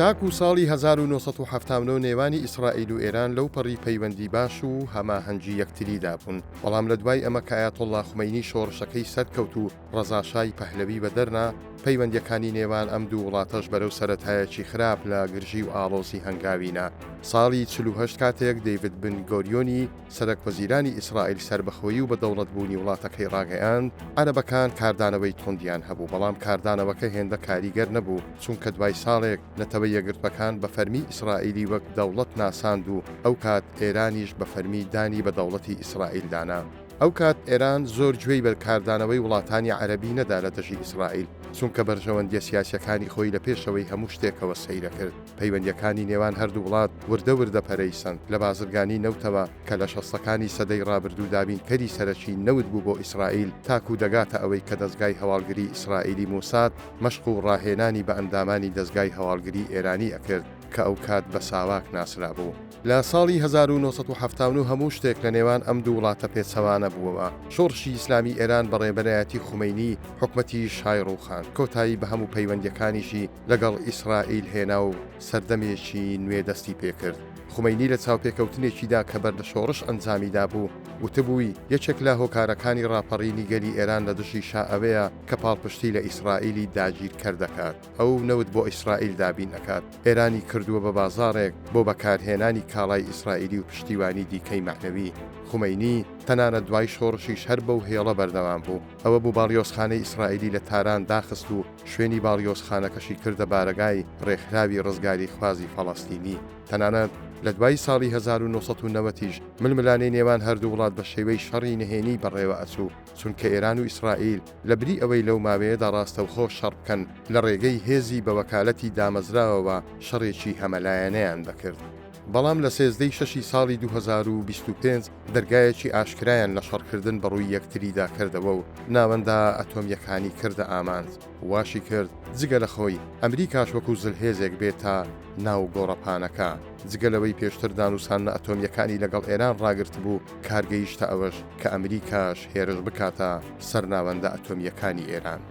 تاکو ساڵی 1970 نێوانی ئیسرائیل و ئێران لەو پەڕی پەیوەندی باش و هەماهەنگی یەکتریدا بوون. بەڵام لە دوای ئەمە کە ئایەتوڵڵا خومەینی شۆڕشەکەی سەرکەوت و ڕەزاشای پەهلەوی بەدەرنا، پەیوەندیەکانی نێوان ئەم دوو وڵاتەش بەرەو سەرەتایەکی خراپ لە گرژی و ئاڵۆزی هەنگاوینە. ساڵی 48 کاتێک دەیڤید بن گۆریۆنی سەرۆکوەزیرانی ئیسرائیل سربەخۆیی و بە دەوڵەتبوونی وڵاتەکەی ڕاگەیاند، عەرەبەکان کاردانەوەی توندیان هەبوو، بەڵام کاردانەوەکە هێندە کاریگەر نەبوو، چونکە دوای ساڵێک نەتەوە یەکگرتوەکان بە فەرمی ئیسرائیلی وەک دەوڵەت ناساند و ئەو کات ئێرانیش بە فەرمی دانی بە دەوڵەتی ئیسرائیل دانا. ئەو کات ئێران زۆر گوێی بە کاردانەوەی وڵاتانی عەرەبی نەدا لە دژی ئیسرائیل، چونکە بەرژەوەندیە سیاسیەکانی خۆی لە پێشەوەی هەموو شتێکەوە سەیرە کرد. پەیوەندیەکانی نێوان هەردوو وڵات وردە پەرەیسەند لە بازرگانی نەوتەوە کە لە شەستەکانی سەدەی ڕابردوو دابینکەری سەرەکی نەوت بوو بۆ ئیسرائیل، تاکو دەگاتە ئەوەی کە دەستگای هەواڵگری ئیسرائیلی موساد مەشق و ڕاهێنانی بە ئەندامانی دەستگای هەواڵگری ئێرانی ئەکرد کە ئەو کات بە ساواک ناسرا بوو. لە ساڵی 1970 هەموو شتێک لە نێوان ئەم دوو وڵاتە پێچەوانە بووەوە. شۆڕشی ئیسلامی ئێران بە ڕێبەرایەتی خومەینی حکومەتی شای ڕووخان کۆتایی بە هەموو پەیوەندیەکانیشی لەگەڵ ئیسرائیل هێنا و سەردەمێکی نوێ دەستی پێکرد. خومەینی لە چاوپێکەوتنێکیدا کە بەر لە شۆڕش ئەنجامیدا بوو، وتبووی یەکێک لە هۆکارەکانی ڕاپەڕینی گەلی ئێران لە دژی شا ئەوەیە کە پاڵپشتی لە ئیسرائیلی داگیرکەر دەکات، ئەو نەوت بۆ ئیسرائیل دابین ئەکات. ئێرانی کردووە بە بازاڕێک بۆ بەکارهێنانی کاڵای ئیسرائیلی و پشتیوانی دیکەی مەعنەوی. خومەینی تەنانەت دوای شۆڕشیش هەر بەو هێڵە بەردەوام بوو. ئەوە بوو باڵیۆزخانەی ئیسرائیلی لە تاران داخست و شوێنی باڵیۆزخانەکەشی کردە بارگای ڕێکخراوی ڕزگاری خوازی فەڵەستینی. تەنانەت لە دوای ساڵی 1990 ململانەی نێوان هەردوو وڵات بە شێوەی شەڕی نهێنی بەڕێوە ئەچوو، چونکە ئێران و ئیسرائیل لە بری ئەوەی لەو ماوەیەدا ڕاستەوخۆ شەڕ بکەن لە ڕێگەی هێزی بە وەکالەتی دامەزراوەوە شەڕێکی هەمەلایەنەیان دەکرد. بەڵام لە 13 شەشی ساڵی 2025 دەرگایەکی ئاشکرایان لە شەڕکردن بەڕووی یەکتریدا کردەوە و ناوەندە ئەتۆمیەکانی کردە ئامانج. واشی کرد جگە لە خۆی ئەمریکاش وەکو زلهێزێک بێتە ناو گۆڕەپانەکە. جگەلەوەی پێشتر دانووسانە ئەتۆمیەکانی لەگەڵ ئێران ڕاگرت بوو، کارگەیشتە ئەوەش کە ئەمریکاش هێرش بکاتە سەر ناوەندە ئەتۆمیەکانی ئێران.